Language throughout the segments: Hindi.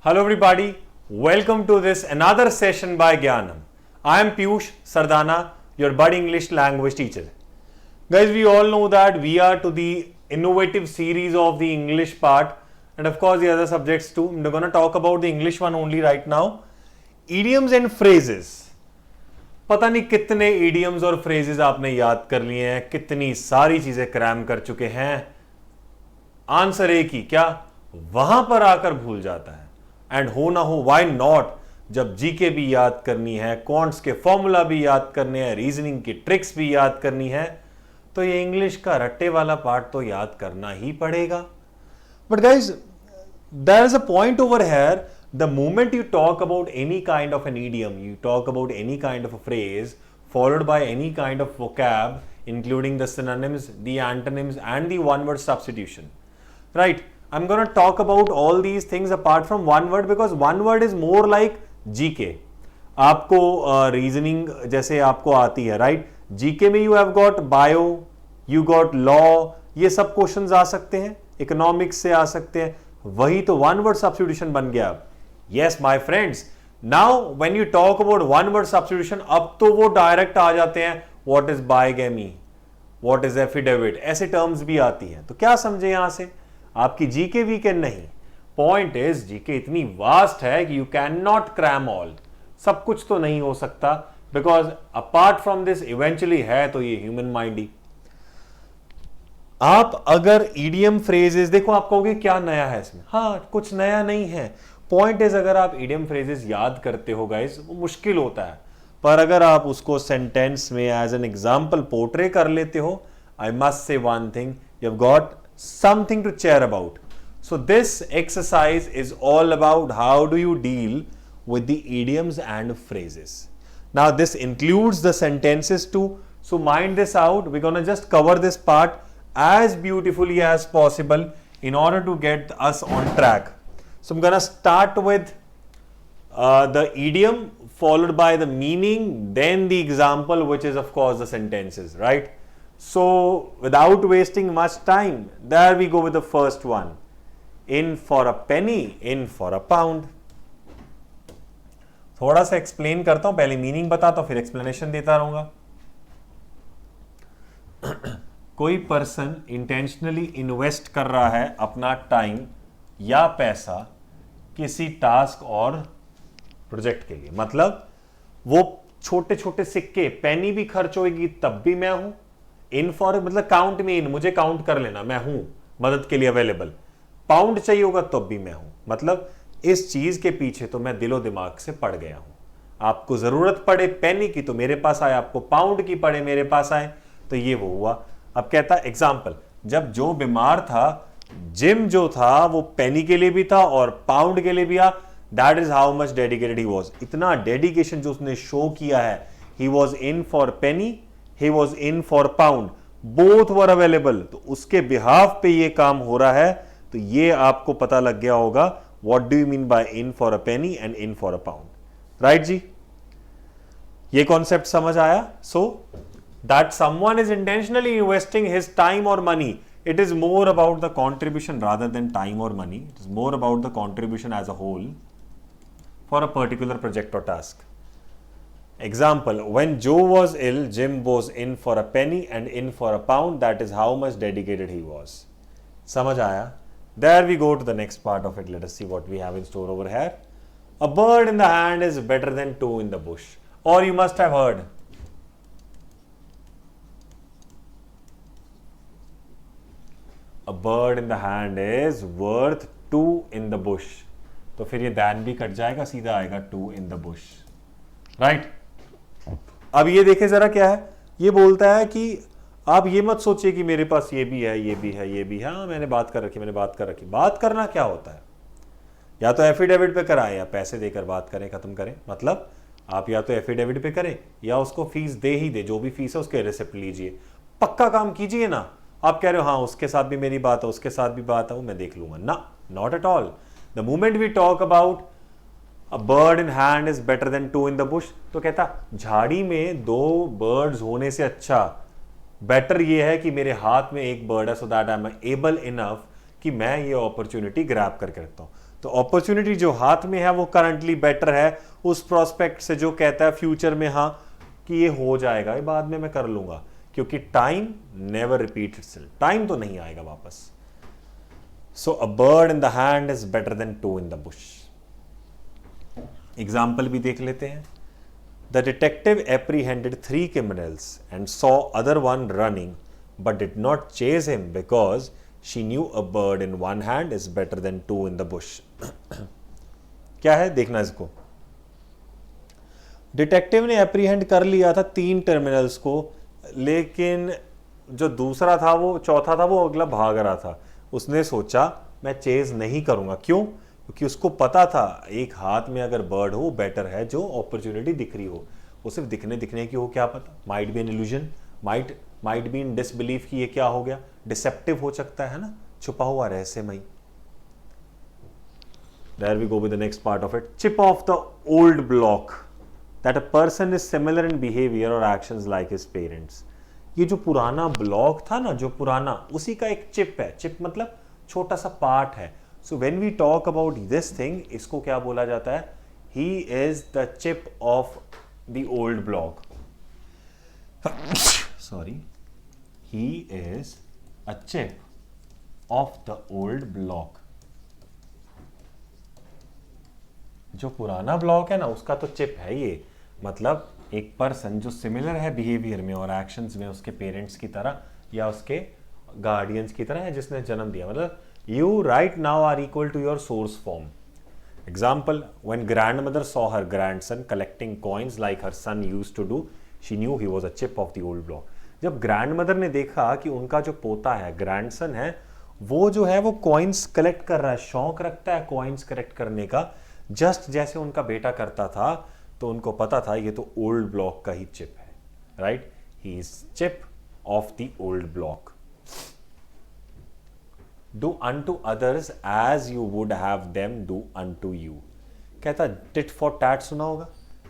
Hello everybody, welcome to this another session by Gyanam. I am Piyush Sardana, your budding English language teacher. Guys, we all know that we are to the innovative series of the English part and of course the other subjects too. I'm going to talk about the English one only right now. Idioms and phrases. पता नहीं कितने idioms और phrases आपने याद कर लिए हैं, कितनी सारी चीजें क्रैम कर चुके हैं. आंसर एक ही, क्या वहां पर आकर भूल जाता है. एंड हो ना हो, व्हाई नॉट, जब जीके भी याद करनी है, क्वांट्स के फॉर्मूला भी याद करने हैं, रीजनिंग की ट्रिक्स भी याद करनी है, तो ये इंग्लिश का रट्टे वाला पार्ट तो याद करना ही पड़ेगा. But guys, there is a point over here. The moment you talk about any kind of an idiom, you talk about any kind of a phrase followed by any kind of vocab including the synonyms, the antonyms and the one word substitution, right? I'm going to talk about all these things apart from one word because one word is more like GK. आपको रीजनिंग जैसे आपको आती है, राइट? जीके में you have got bio, you got law, ये सब क्वेश्चंस आ सकते हैं, इकोनॉमिक्स से आ सकते हैं. वही तो वन वर्ड सब्स्टिट्यूशन बन गया. Yes my friends, now when you talk about one word substitution, अब तो वो डायरेक्ट आ जाते हैं. What is bigamy, what is affidavit, ऐसे टर्म्स भी आती हैं. तो क्या समझे यहां से, आपकी जीके वीकेंड नहीं. पॉइंट इज जीके इतनी वास्ट है कि you can not cram all. सब कुछ तो नहीं हो सकता because apart from this eventually है तो ये ह्यूमन माइंड ही. आप अगर ईडियम फ्रेजेस देखो, आप कहोगे क्या नया है इसमें. हाँ, कुछ नया नहीं है. पॉइंट इज अगर आप ईडियम फ्रेजेस याद करते हो गाइस, वो मुश्किल होता है, पर अगर आप उसको सेंटेंस में एज एन एग्जाम्पल पोर्ट्रे कर लेते हो, I must say one thing, you have got something to cheer about. So this exercise is all about how do you deal with the idioms and phrases. Now this includes the sentences too, so mind this out. We're going to just cover this part as beautifully as possible in order to get us on track. So I'm going to start with the idiom followed by the meaning, then the example, which is of course the sentences, right? So without wasting much time, there we go with the first one. In for a penny, in for a pound. थोड़ा सा एक्सप्लेन करता हूं, पहले मीनिंग बताता हूं फिर एक्सप्लेनेशन देता रहूंगा. कोई पर्सन इंटेंशनली इन्वेस्ट कर रहा है अपना टाइम या पैसा किसी टास्क और प्रोजेक्ट के लिए. मतलब वो छोटे छोटे सिक्के, पेनी भी खर्च होगी तब भी मैं हूं. इन फॉर मतलब काउंट में इन, मुझे काउंट कर लेना, मैं हूं मदद के लिए अवेलेबल. पाउंड चाहिए होगा तब भी मैं हूं. मतलब इस चीज के पीछे तो मैं दिलो दिमाग से पड़ गया हूं. आपको जरूरत पड़े पेनी की तो मेरे पास आए, आपको पाउंड की पड़े मेरे पास आए, तो ये वो हुआ. अब कहता है एग्जाम्पल, जब जो बीमार था, जिम जो था वो पेनी के लिए भी था और पाउंड के लिए भी था. That is how much dedicated he was. इतना डेडिकेशन जो उसने शो किया है. He was in for Penney, he was in for pound, both were available. तो उसके बिहाफ पे ये काम हो रहा है. तो ये आपको पता लग गया होगा what do you mean by in for a penny and in for a pound, right जी? ये कॉन्सेप्ट समझ आया? So that someone is intentionally investing his time or money, it is more about the contribution rather than time or money. It is more about the contribution as a whole for a particular project or task. Example, when Joe was ill, Jim was in for a penny and in for a pound. That is how much dedicated he was. समझ आया? There we go to the next part of it. Let us see what we have in store over here. A bird in the hand is better than two in the bush. Or you must have heard. A bird in the hand is worth two in the bush. तो फिर ये than भी कट जाएगा, सीधा आएगा two in the bush. Right? अब ये देखे जरा क्या है. ये बोलता है कि आप ये मत सोचिए कि मेरे पास ये भी है, ये भी है, ये भी है. हाँ, मैंने बात कर रखी, मैंने बात कर रखी. बात करना क्या होता है? या तो एफिडेविट पे कराएं या पैसे देकर बात करें, खत्म करें. मतलब आप या तो एफिडेविट पे करें या उसको फीस दे ही दे, जो भी फीस है उसके रिसिप्ट लीजिए. पक्का काम कीजिए ना. आप कह रहे हो हाँ उसके साथ भी मेरी बात है, उसके साथ भी बात है, वो मैं देख लूंगा. ना, not at all. The moment we talk about A bird in hand is better than two in the bush. तो कहता झाड़ी में दो birds होने से अच्छा बेटर ये है कि मेरे हाथ में एक बर्ड है, so that I am able enough कि मैं ये अपॉर्चुनिटी ग्रैब करके रखता हूं। तो अपॉर्चुनिटी जो हाथ में है वो करंटली बेटर है उस प्रोस्पेक्ट से जो कहता है फ्यूचर में हाँ कि ये हो जाएगा, ये बाद में मैं कर लूंगा, क्योंकि time never repeat itself, time तो नहीं आएगा वापस। So a bird in the hand is better than two in the bush. Example भी देख लेते हैं। The detective apprehended 3 criminals and saw other one running but did not chase him because she knew a bird in one hand is better than 2 in the bush. क्या है देखना इसको। डिटेक्टिव ने एप्रीहेंड कर लिया था 3 टर्मिनल्स को, लेकिन जो दूसरा था वो चौथा था वो अगला भाग रहा था। उसने सोचा मैं चेज नहीं करूंगा, क्यों? क्योंकि उसको पता था एक हाथ में अगर बर्ड हो बेटर है जो अपॉर्चुनिटी दिख रही हो। वो सिर्फ दिखने की हो, क्या पता might be an illusion, might be in disbelief कि ये क्या हो गया, डिसेप्टिव हो सकता है ना, छुपा हुआ रहस्यमय। There we go with the next part of it. Chip off the old block that a person is similar in behavior or actions like his parents. ये जो पुराना ब्लॉक था ना, जो पुराना, उसी का एक चिप है। चिप मतलब छोटा सा पार्ट है। So when we talk about this thing, इसको क्या बोला जाता है? He is the chip of the old block. Sorry, he is a chip of the old block. जो पुराना ब्लॉक है ना उसका तो चिप है ये। मतलब एक पर्सन जो सिमिलर है बिहेवियर में और एक्शंस में उसके पेरेंट्स की तरह या उसके गार्डियंस की तरह है जिसने जन्म दिया। मतलब you right now are equal to your source form. Example, when grandmother saw her grandson collecting coins like her son used to do, she knew he was a chip of the old block. जब ग्रैंडमदर ने देखा कि उनका जो पोता है, ग्रैंडसन है, वो जो है वो कॉइन्स कलेक्ट कर रहा है, शौक रखता है कॉइन्स कलेक्ट करने का, जस्ट जैसे उनका बेटा करता था, तो उनको पता था ये तो ओल्ड ब्लॉक का ही चिप है। Right, he is chip of the old block. Do unto others as you would have them do unto you. कहता टिट फॉर टैट सुना होगा।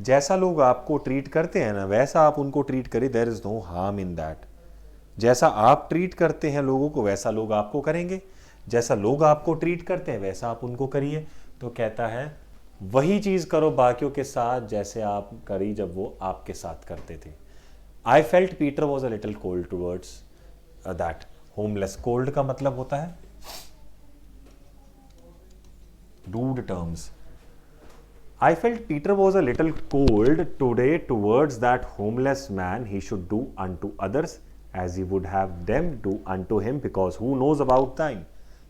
जैसा लोग आपको ट्रीट करते हैं ना वैसा आप उनको ट्रीट करें, there is no harm in that. जैसा आप ट्रीट करते हैं लोगों को वैसा लोग आपको करेंगे, जैसा लोग आपको ट्रीट करते हैं वैसा आप उनको करिए। तो कहता है वही चीज करो बाकियों के साथ जैसे आप करी जब वो आपके साथ करते थे। I felt Peter was a little cold towards that homeless. Cold का मतलब होता है rude terms. I felt Peter was a little cold today towards that homeless man. He should do unto others as he would have them do unto him because who knows about time.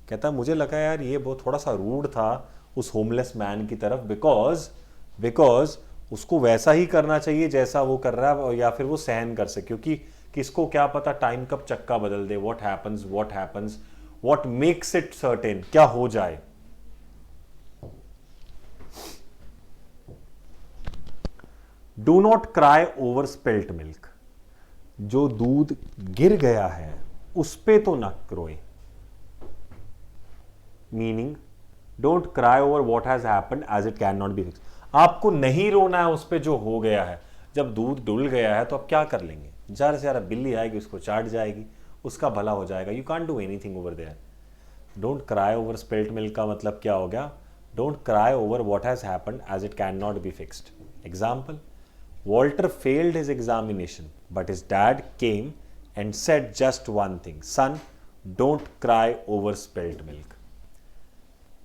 कहता मुझे लगा यार ये बहुत थोड़ा सा रूड था उस होमलेस मैन की तरफ, बिकॉज उसको वैसा ही करना चाहिए जैसा वो कर रहा है, या फिर वो सहन कर सके, क्योंकि किसको क्या पता टाइम कब चक्का बदल दे, what happens, what makes it certain, क्या हो जाए। Do not cry over spilt milk. जो दूध गिर गया है उस पे तो ना रोए। Meaning don't cry over what has happened as it can not be fix. आपको नहीं रोना है उस पे जो हो गया है। जब दूध डुल गया है तो आप क्या कर लेंगे? ज़्यादा से ज़्यादा बिल्ली आएगी उसको चाट जाएगी, उसका भला हो जाएगा। You can't do anything over there. Don't cry over spilt milk का मतलब क्या हो गया? Don't cry over what has happened as it can not be fixed. Example, Walter failed his examination, but his dad came and said just one thing, son, don't cry over spilt milk.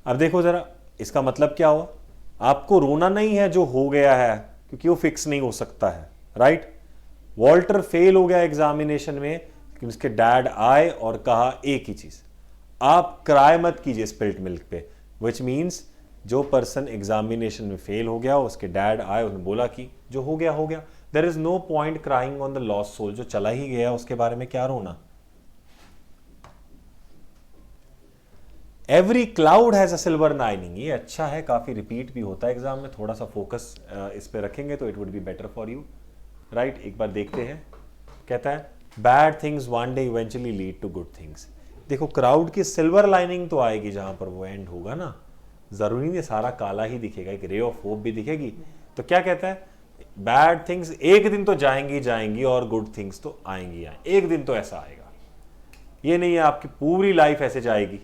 अब देखो जरा इसका मतलब क्या हुआ? आपको रोना नहीं है जो हो गया है, क्योंकि वो फिक्स नहीं हो सकता है। राइट, वॉल्टर फेल हो गया एग्जामिनेशन में, कि उसके डैड आए और कहा एक ही चीज, आप क्राई मत कीजिए स्पिल्ट मिल्क पे। विच मीन्स जो पर्सन एग्जामिनेशन में फेल हो गया उसके डैड आए, उन्होंने बोला कि जो हो गया हो गया। There is no point crying on the lost soul. जो चला ही गया उसके बारे में क्या रोना। Every cloud has a silver lining. ये अच्छा है, काफी रिपीट भी होता है एग्जाम में। थोड़ा सा फोकस इस पे रखेंगे तो it would be better for you. Right, एक बार देखते हैं। कहता है bad things one day eventually lead to good things. देखो क्राउड की सिल्वर लाइनिंग तो आएगी जहां पर वो एंड होगा ना। जरूरी नहीं सारा काला ही दिखेगा, एक रे ऑफ होप भी दिखेगी। तो क्या कहता है, बैड थिंग्स एक दिन तो जाएंगी और गुड थिंग्स तो आएंगी। एक दिन तो ऐसा आएगा, ये नहीं है आपकी पूरी लाइफ ऐसे जाएगी।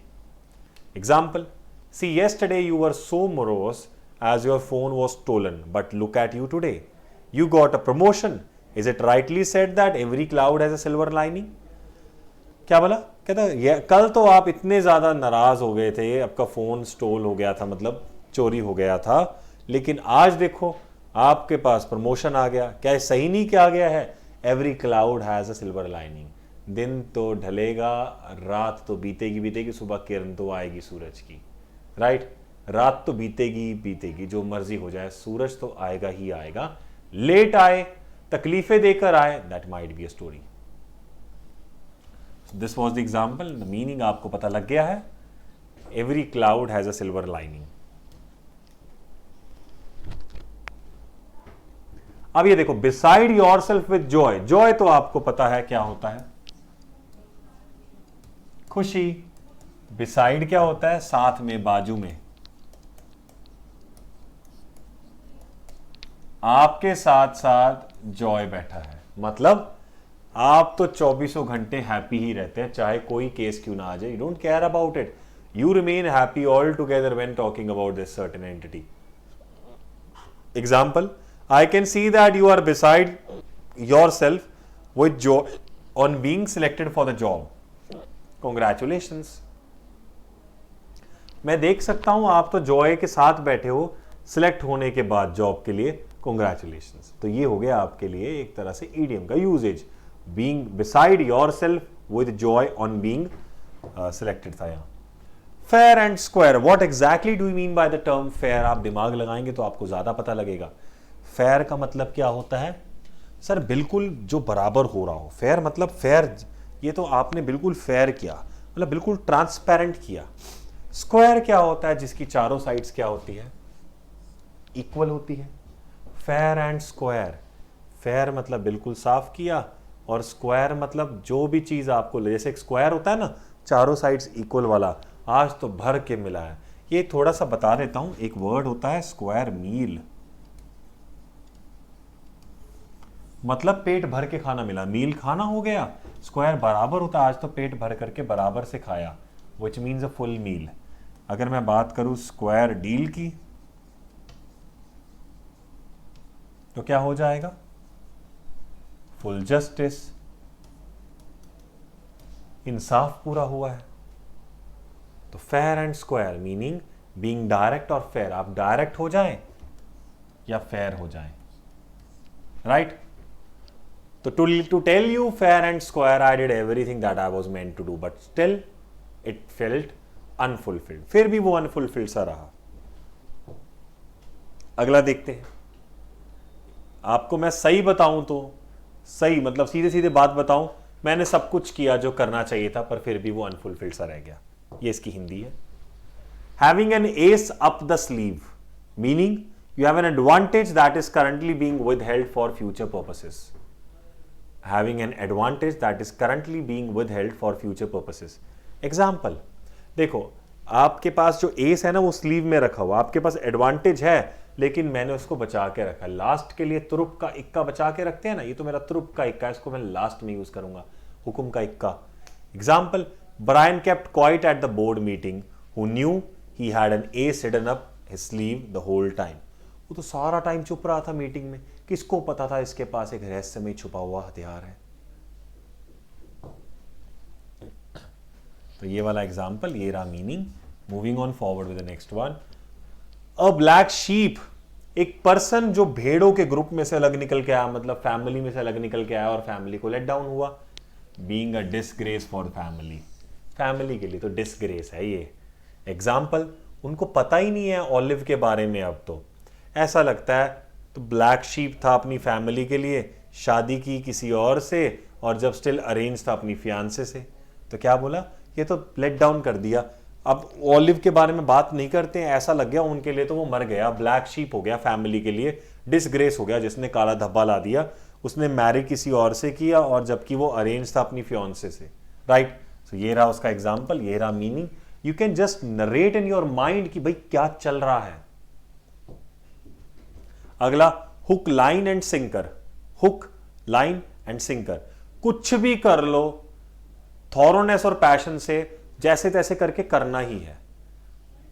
Example, see, yesterday you were so morose as your phone was stolen, but look at you today. You got a promotion. Is it rightly said that every cloud has a silver lining? क्या बोला? कहता ये कल तो आप इतने ज़्यादा नाराज़ हो गए थे, आपका फ़ोन स्टोल हो गया था, मतलब चोरी हो गया था, लेकिन आज देखो आपके पास प्रमोशन आ गया. क्या सही नहीं किया गया है? Every cloud has a silver lining. दिन तो ढलेगा, रात तो बीतेगी बीतेगी, सुबह किरण तो आएगी सूरज की. राइट? रात तो बीतेगी बीतेगी, जो मर्जी हो जाए, सूरज तो आएगा ही आएगा. लेट आए, तकलीफें देकर आए, that might be a story. This was the example. The meaning आपको पता लग गया है. Every cloud has a silver lining. अब ये देखो, beside your self with Joy. Joy तो आपको पता है क्या होता है, खुशी. बिसाइड क्या होता है? साथ में, बाजू में. आपके साथ साथ जॉय बैठा है, मतलब आप तो 24 घंटे हैप्पी ही रहते हैं, चाहे कोई केस क्यों ना आ जाए. You don't care about it. You remain happy all together when talking about this certain entity. Example, I can see that you are beside yourself with joy on being selected for the job. Congratulations. मैं देख सकता हूं आप तो जॉय के साथ बैठे हो सिलेक्ट होने के बाद जॉब के लिए. Congratulations. तो ये हो गया आपके लिए एक तरह से इडियम का usage. Being beside yourself with joy on being selected था यहाँ. Fair and square. What exactly do you mean by the term fair? आप दिमाग लगाएंगे तो आपको ज्यादा पता लगेगा. फेयर का मतलब क्या होता है? सर बिल्कुल जो बराबर हो रहा हो. फेयर मतलब फेयर, ये तो आपने बिल्कुल फेयर किया, मतलब बिल्कुल ट्रांसपेरेंट किया. स्क्वायर क्या होता है? जिसकी चारों साइड्स क्या होती है? इक्वल होती है. Fair and square. फेयर मतलब बिल्कुल साफ किया, और स्क्वायर मतलब जो भी चीज आपको, जैसे एक स्क्वायर होता है ना, चारों साइड्स इक्वल वाला, आज तो भर के मिला है. ये थोड़ा सा बता देता हूं. एक वर्ड होता है स्क्वायर मील, मतलब पेट भर के खाना मिला. मील खाना हो गया. स्क्वायर बराबर होता है, आज तो पेट भर करके बराबर से खाया, which means a full meal. अगर मैं बात करूं स्क्वायर डील की, तो क्या हो जाएगा? Full justice. इंसाफ पूरा हुआ है. तो fair and square meaning being direct और फेयर. आप डायरेक्ट हो जाएं या फेयर हो जाएं. Right? So to tell you fair and square, I did everything that I was meant to do, but still it felt unfulfilled. फिर भी वो unfulfilled सा रहा. अगला देखते हैं. आपको मैं सही बताऊं तो, सही मतलब सीधे सीधे बात बताऊं, मैंने सब कुछ किया जो करना चाहिए था, पर फिर भी वो unfulfilled सा रह गया. ये इसकी हिंदी है. Having an ace up the sleeve, meaning you have an advantage that is currently being withheld for future purposes. Having an advantage that is currently being withheld for future purposes. Example, देखो आपके पास जो एस है ना, वो स्लीव में रखा हुआ. आपके पास एडवांटेज है, लेकिन मैंने उसको बचा के रखा. लास्ट के लिए तुरुप का इक्का बचा के रखते हैं ना, ये तो मेरा तुरुप का इक्का है, इसको मैं लास्ट में यूज करूंगा. हुकुम का इक्का. Example, Brian kept quiet at the board meeting, who knew he had an ace hidden up his sleeve the whole time. वो तो सारा टाइम चुप रहा था मीटिंग में. किसको पता था इसके पास एक रहस्यमय छुपा हुआ हथियार है. तो ये वाला एग्जाम्पल, ये रहा meaning. Moving on forward with the next one. A black sheep, एक पर्सन जो भेड़ों के ग्रुप में से अलग निकल के आया, मतलब फैमिली में से अलग निकल के आया और फैमिली को लेट डाउन हुआ. Being a disgrace for family. Family के लिए तो डिसग्रेस है ये. एग्जाम्पल, उनको पता ही नहीं है ऑलिव के बारे में. अब तो ऐसा लगता है तो ब्लैक शीप था अपनी फैमिली के लिए, शादी की किसी और से, और जब स्टिल अरेंज था अपनी फियांसे से, तो क्या बोला? ये तो लेट डाउन कर दिया. अब ऑलिव के बारे में बात नहीं करते हैं, ऐसा लग गया उनके लिए तो वो मर गया. ब्लैक शीप हो गया फैमिली के लिए, डिसग्रेस हो गया, जिसने काला धब्बा ला दिया. उसने मैरी किसी और से किया, और जबकि वो अरेंज था अपनी फियांसे से. राइट? सो ये रहा उसका एग्जाम्पल, ये रहा meaning. You can just narrate in your mind कि भाई क्या चल रहा है. अगला, hook line and sinker. Hook line and sinker, कुछ भी कर लो थॉरोनेस और पैशन से, जैसे तैसे करके करना ही है.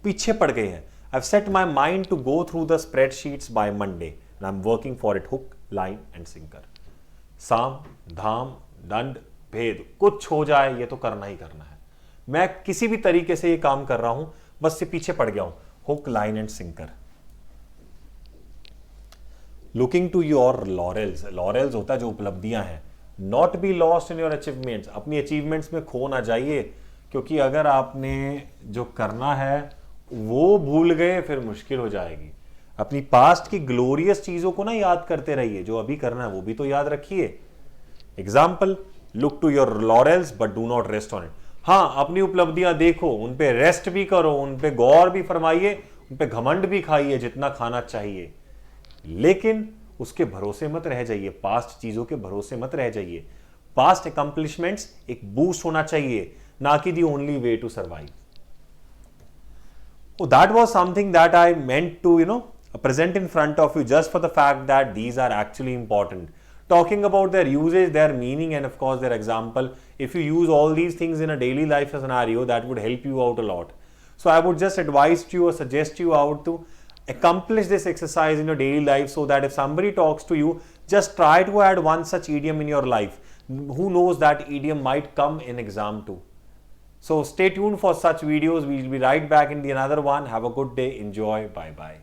पीछे पड़ गए हैं. I've set my mind to go through the spreadsheets by Monday and I'm working for it hook, line and sinker. साम, धाम, दंड, भेद, कुछ हो जाए ये तो करना ही करना है. मैं किसी भी तरीके से ये काम कर रहा हूं, बस से पीछे पड़ गया हूं. Hook, line and sinker. Looking to your laurels. Laurels होता है जो उपलब्धियां हैं. Not be lost in your achievements. अपनी अचीवमेंट्स में खो ना जाइए, क्योंकि अगर आपने जो करना है वो भूल गए फिर मुश्किल हो जाएगी. अपनी पास्ट की ग्लोरियस चीजों को ना याद करते रहिए, जो अभी करना है वो भी तो याद रखिए. Example, look to your laurels but do not rest on it. हाँ, अपनी उपलब्धियां देखो, उन पे रेस्ट भी करो, उन पे गौर भी फरमाइए, उन पे घमंड भी खाइए जितना खाना चाहिए, लेकिन उसके भरोसे मत रह जाइए. पास्ट चीजों के भरोसे मत रह जाइए. पास्ट अकम्पलिशमेंट्स एक बूस्ट होना चाहिए, ना कि the only way to survive. Oh, that was something that I meant to, present in front of you just for the fact that these are actually important. Talking about their usage, their meaning, and of course their example. If you use all these things in a daily life scenario, that would help you out a lot. So I would just advise you or suggest you out to accomplish this exercise in your daily life, so that if somebody talks to you, just try to add one such idiom in your life. Who knows, that idiom might come in exam too. So stay tuned for such videos. We will be right back in the another one. Have a good day. Enjoy. Bye bye.